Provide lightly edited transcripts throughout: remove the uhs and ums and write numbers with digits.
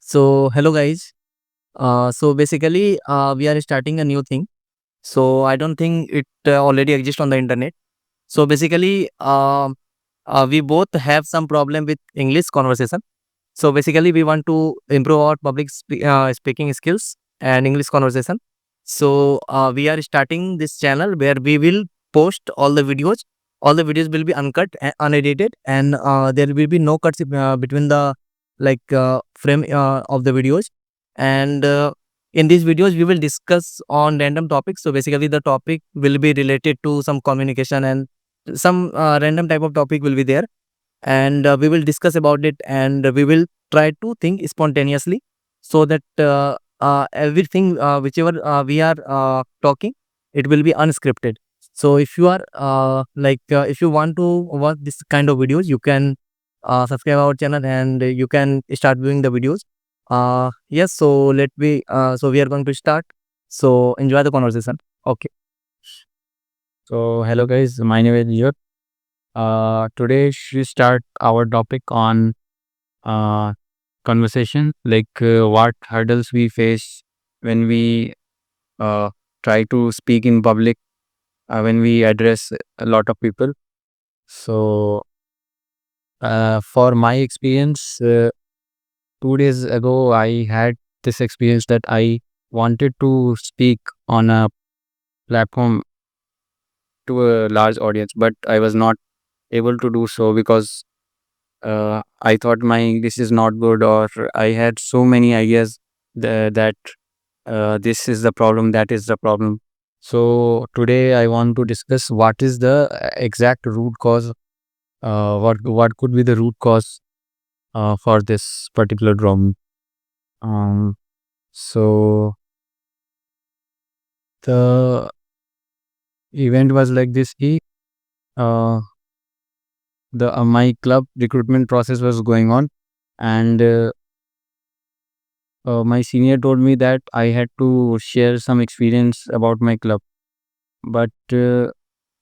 Hello guys. We are starting a new thing. So I don't think it already exists on the internet. We both have some problem with English conversation. We want to improve our speaking skills and English conversation. We are starting this channel where we will post all the videos. All the videos will be uncut, and unedited, and there will be no cuts between the frame of the videos. And in these videos, we will discuss on random topics. The topic will be related to some communication, and some random type of topic will be there, and we will discuss about it, and we will try to think spontaneously, so that everything whichever we are talking, it will be unscripted. So if you want to watch this kind of videos, you can subscribe our channel, and you can start viewing the videos. Yes, so we are going to start. So enjoy the conversation. Okay. So hello guys, my name is Yuk. Today we start our topic on uh, conversation, what hurdles we face when we uh, try to speak in public, when we address a lot of people. So for my experience, 2 days ago I had this experience that I wanted to speak on a platform to a large audience, but I was not able to do so because I thought my English is not good, or I had so many ideas that this is the problem, that is the problem. So today I want to discuss what is the exact root cause. What could be the root cause for this particular problem? Um, so the event was like this. Uh, the my club recruitment process was going on, and my senior told me that I had to share some experience about my club, but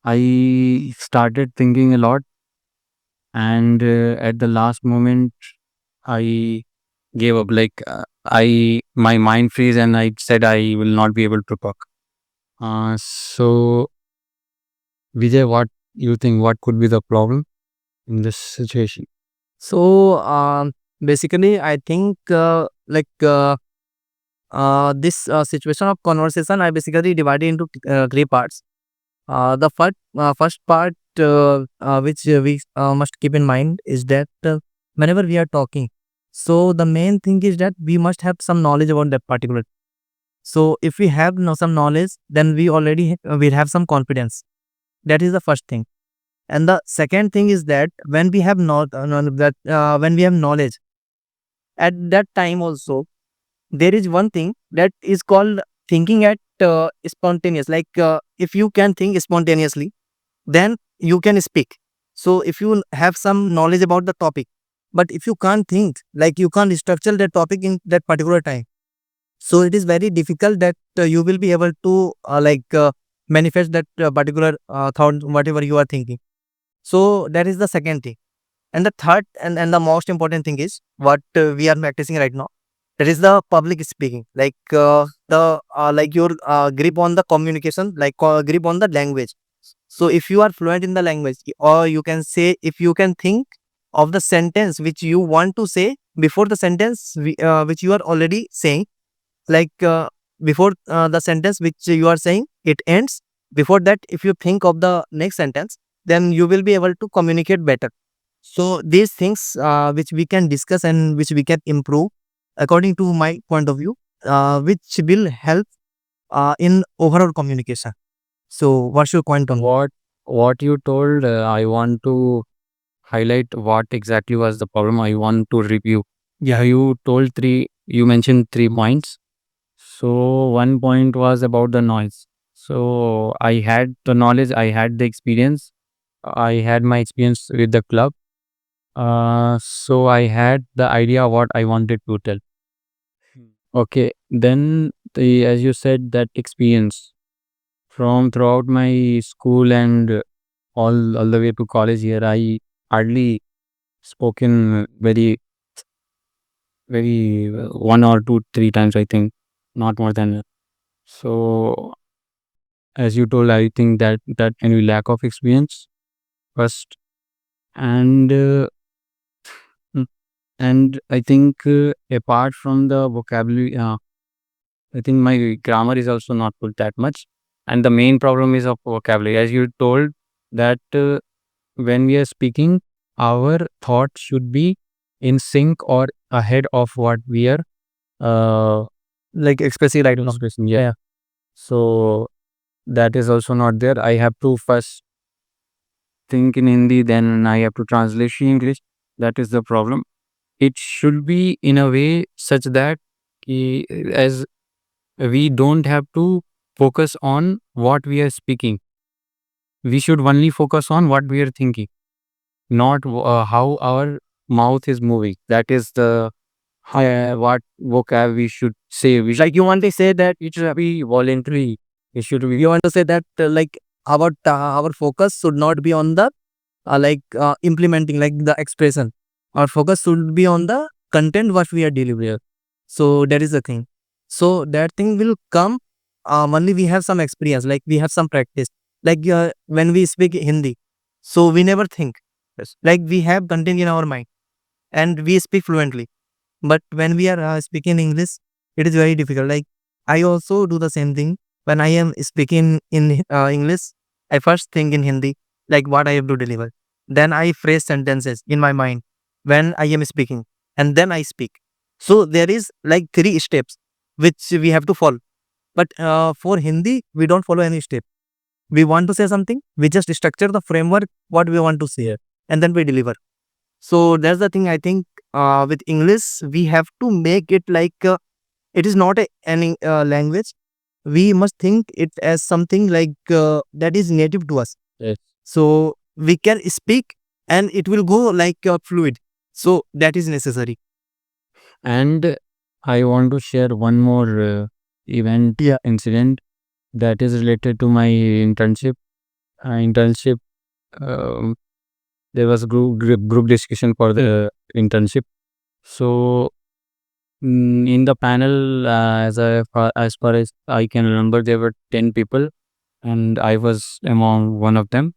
I started thinking a lot, and at the last moment, I gave up. My mind freeze, and I said I will not be able to talk. So Vijay, what you think? What could be the problem in this situation? So basically, I think this situation of conversation, I basically divided into three parts. The first part, which we must keep in mind, is that whenever we are talking, so the main thing is that we must have some knowledge about that particular. So if we have some knowledge, then we already will have some confidence. That is the first thing. And the second thing is that when we have when we have knowledge, at that time also, there is one thing that is called thinking at spontaneous. If you can think spontaneously, then you can speak. So if you have some knowledge about the topic, but if you can't think, like you can't structure that topic in that particular time, so it is very difficult that you will be able to manifest that particular thought, whatever you are thinking. So that is the second thing. And the third and the most important thing is what we are practicing right now. That is the public speaking, the your grip on the communication, grip on the language. So if you are fluent in the language, or you can say, if you can think of the sentence which you want to say before the sentence which you are already saying, like before the sentence which you are saying it ends, before that, if you think of the next sentence, then you will be able to communicate better. So these things which we can discuss and which we can improve, according to my point of view, which will help in overall communication. So what's your point on that? What you told, I want to highlight what exactly was the problem. I want to review. Yeah, you mentioned 3 points. So one point was about the noise. So I had the knowledge, I had the experience, I had my experience with the club. So I had the idea what I wanted to tell. Okay, then as you said, that experience from throughout my school and all the way to college here, I hardly spoken very. very 1 or 2, 3 times, I think, not more than that. So as you told, I think that can be lack of experience first, and mm, and I think apart from the vocabulary, I think my grammar is also not good that much, and the main problem is of vocabulary. As you told that when we are speaking, our thoughts should be in sync or ahead of what we are uh Like expressing right now. expressing. Yeah. So that is also not there. I have to first think in Hindi, then I have to translate in English. That is the problem. It should be in a way such that as we don't have to focus on what we are speaking. We should only focus on what we are thinking, not how our mouth is moving. That is the what vocab we should say. Like you want to say that It should be voluntary. It should be you want to say that like our focus should not be on the implementing like the expression. Our focus should be on the content what we are delivering. So that is the thing. So that thing will come only we have some experience, like we have some practice. Like when we speak Hindi, so we never think. Yes. Like we have content in our mind and we speak fluently. But when we are speaking English, it is very difficult. Like I also do the same thing. When I am speaking in English, I first think in Hindi, like what I have to deliver. Then I phrase sentences in my mind when I am speaking, and then I speak. So there is like three steps which we have to follow. But for Hindi, we don't follow any step. We want to say something, we just structure the framework what we want to say, and then we deliver. So that's the thing. I think with English, we have to make it like it is not any language. We must think it as something like that is native to us. yes. So we can speak and it will go like fluid. So that is necessary. And I want to share one more event Yeah. incident that is related to my internship. Internship. Um, there was group discussion for the internship. So in the panel, as far as I can remember, there were 10 people, and I was among one of them.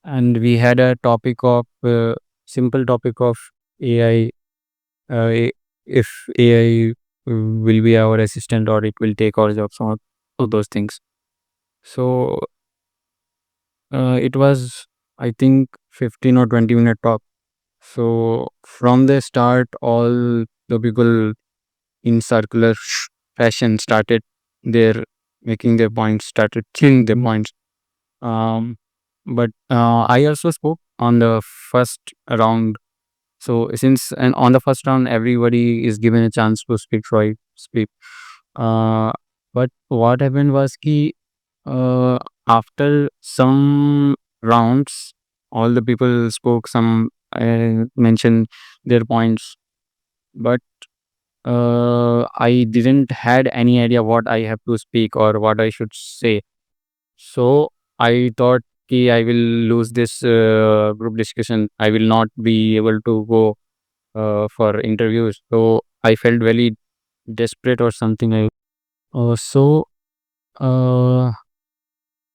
And we had a topic of simple topic of AI. If AI will be our assistant or it will take our jobs, all those things. So it was, I think, 15 or 20 minute talk. So from the start, all the people in circular fashion started their making their points, started killing their points. But I also spoke on the first round. So since and on the first round, everybody is given a chance to speak, so I speak. Uh, but what happened was ki uh, after some rounds, all the people spoke. Some mentioned their points, but I didn't had any idea what I have to speak or what I should say. So I thought ki I will lose this group discussion. I will not be able to go for interviews. So I felt very desperate or something. So uh,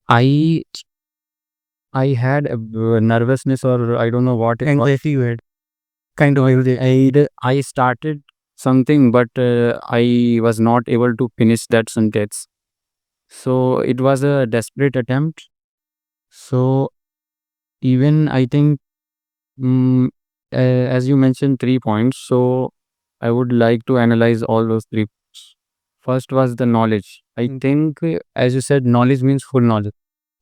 I I had a nervousness or I don't know what it was. Anxiety you had. Kind of I started something, but I was not able to finish that sentence. So it was a desperate attempt. So even I think, as you mentioned 3 points, so I would like to analyze all those 3 points. First was the knowledge. I think, as you said, knowledge means full knowledge.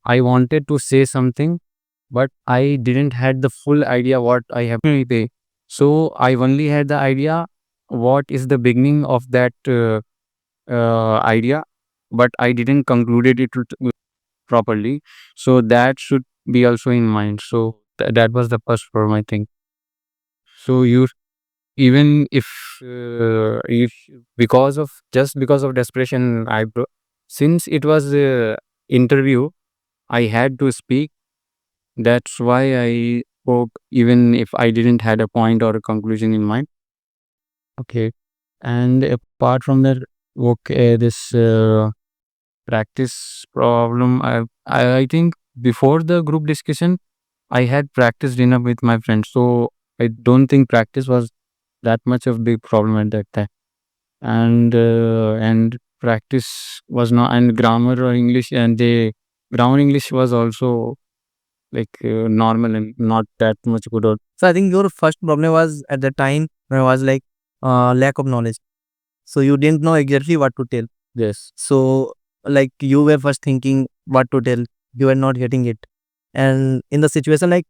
I wanted to say something, but I didn't had the full idea what I have to say. So I only had the idea what is the beginning of that idea, but I didn't concluded it properly. So that should be also in mind. So that was the first form, I think. So you even if because of just because of desperation, since it was a interview, I had to speak. That's why I spoke, even if I didn't had a point or a conclusion in mind. Okay. And apart from that, okay, this practice problem, I think before the group discussion, I had practiced enough with my friends, so I don't think practice was that much of big problem at that time. And practice was not, and grammar or English, and the grammar English was also like normal and not that much good. So I think your first problem was at the time was like lack of knowledge. So you didn't know exactly what to tell. Yes. So like you were first thinking what to tell, you were not getting it. And in the situation like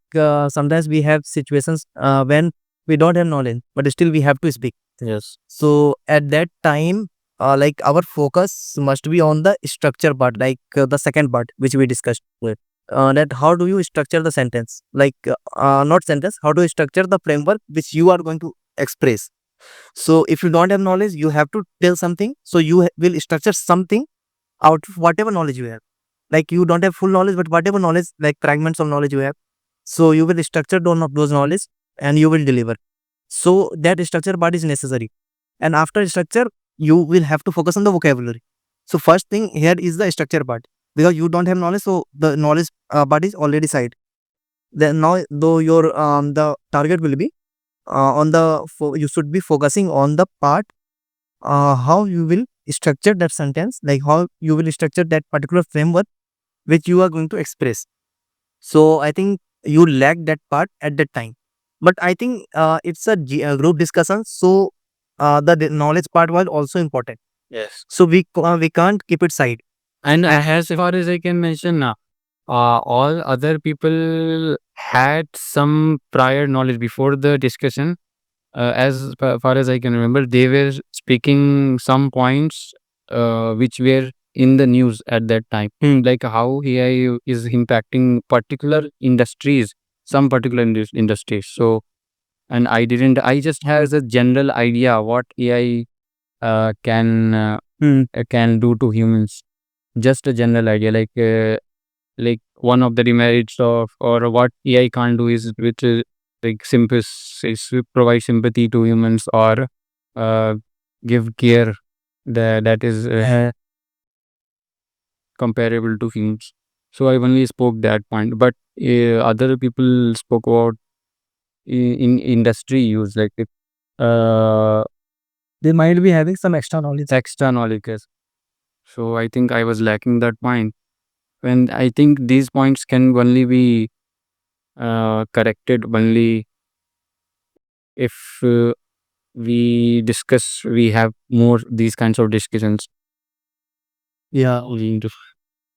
sometimes we have situations when we don't have knowledge, but still we have to speak. Yes. So at that time, like our focus must be on the structure part, like the second part which we discussed with. That how do you structure the sentence? Like not sentence, how do you structure the framework which you are going to express? So if you don't have knowledge, you have to tell something. So you will structure something out of whatever knowledge you have. Like you don't have full knowledge, but whatever knowledge, like fragments of knowledge you have. So you will structure those knowledge and you will deliver. So that structure part is necessary. And after structure, you will have to focus on the vocabulary. So first thing here is the structure part, because you don't have knowledge, so the knowledge part is already side. Then now though your the target will be on the you should be focusing on the part how you will structure that sentence, like how you will structure that particular framework which you are going to express. So I think you lack that part at that time. But I think it's a group discussion, so the knowledge part was also important. Yes. So we can't keep it side. And as far as I can mention, all other people had some prior knowledge before the discussion. As far as I can remember, they were speaking some points which were in the news at that time, like how AI is impacting particular industries, some particular industries. So, and I just have a general idea what AI can do to humans. Just a general idea, like one of the demerits of or what AI can't do is which is like is to provide sympathy to humans or uh, give care that is comparable to humans. So I only spoke that point, but other people spoke about in industry use like uh, They might be having some extra knowledge. extra knowledge. Yes. So I think I was lacking that point. And I think these points can only be corrected only if we have more these kinds of discussions. Yeah, We do-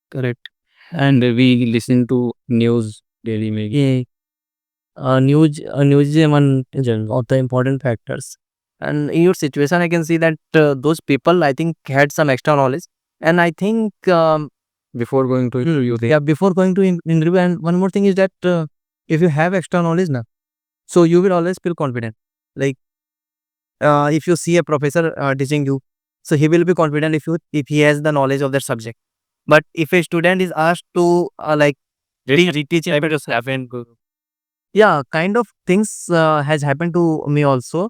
correct. and we listen to news daily maybe. Yeah, news is one of the important factors. And in your situation, I can see that those people, I think, had some extra knowledge. And I think, Before going to interview, yeah, before going to interview, and one more thing is that if you have extra knowledge, na, so you will always feel confident. Like if you see a professor teaching you, so he will be confident if he has the knowledge of that subject. But if a student is asked to like reteach, yeah, kind of things has happened to me also.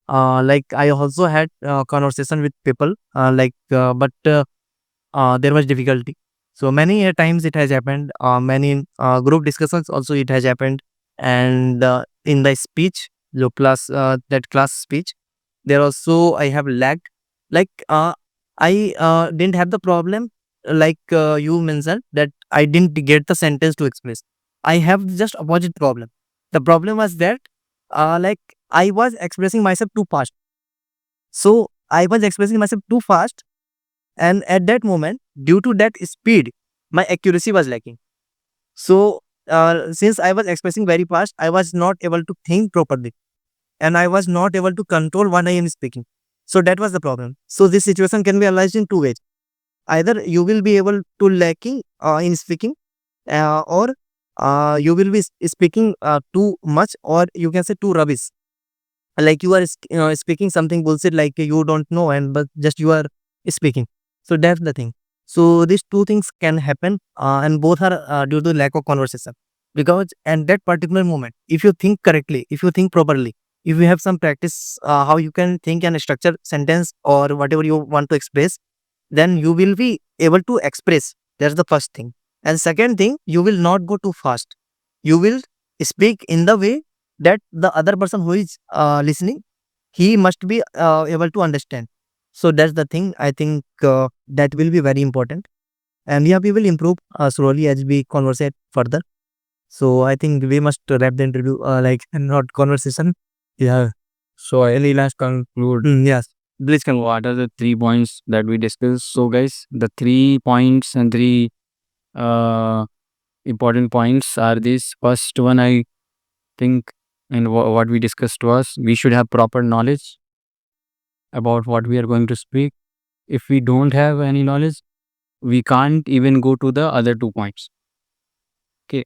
Like I also had conversation with people, but there was difficulty. So many times it has happened. Many group discussions also it has happened, and in the speech, that class speech, there also I have lagged. Like I didn't have the problem like you mentioned that I didn't get the sentence to express. I have just opposite problem. The problem was that like I was expressing myself too fast. So I was expressing myself too fast, and at that moment, due to that speed, my accuracy was lacking. So since I was expressing very fast, I was not able to think properly, and I was not able to control what I am speaking. So that was the problem. So this situation can be analyzed in two ways. Either you will be able to lacking in speaking, or you will be speaking too much, or you can say too rubbish. Like you are speaking something bullshit, like you don't know, and but just you are speaking. So that's the thing. So these two things can happen, and both are due to lack of conversation. Because at that particular moment, if you think correctly, if you think properly, if you have some practice how you can think and structure sentence or whatever you want to express, then you will be able to express. That's the first thing. And second thing, you will not go too fast. You will speak in the way that the other person who is listening, he must be able to understand. So that's the thing. I think that will be very important. And yeah, we will improve slowly as we conversate further. So I think we must wrap the interview, like not conversation. Yeah. So any last conclude? Yes. Please can. What are the 3 points that we discussed? So guys, the 3 points and 3 uh, important points are these. First one, I think, and what we discussed was we should have proper knowledge about what we are going to speak. If we don't have any knowledge, we can't even go to the other 2 points. Okay.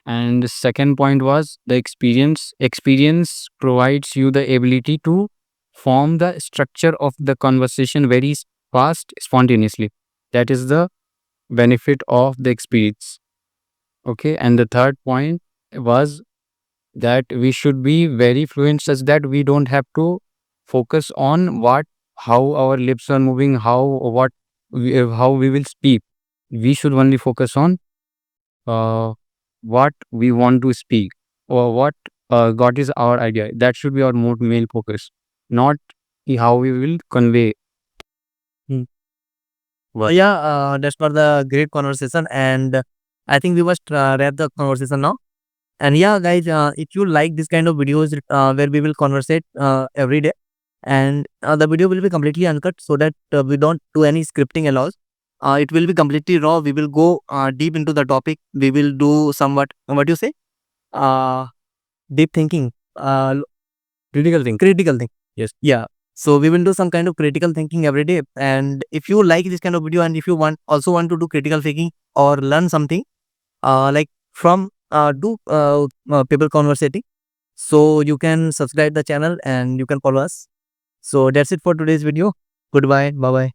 And the second point was the experience. Experience provides you the ability to form the structure of the conversation very fast, spontaneously. That is the benefit of the experience. Okay. And the third point was that we should be very fluent such that we don't have to focus on how our lips are moving, how we will speak. We should only focus on uh, what we want to speak, or what is our idea. That should be our main focus, not how we will convey. Hmm. What? Yeah, that's for the great conversation, and I think we must wrap the conversation now. And yeah, guys, if you like this kind of videos where we will conversate every day, and the video will be completely uncut, so that we don't do any scripting allows. It will be completely raw. We will go deep into the topic. We will do somewhat what you say, uh, deep thinking, Critical thing. critical thing. Yes. Yeah. So we will do some kind of critical thinking every day. And if you like this kind of video, and if you want to do critical thinking or learn something, like from do people conversating, so you can subscribe the channel and you can follow us. So that's it for today's video. Goodbye. Bye bye.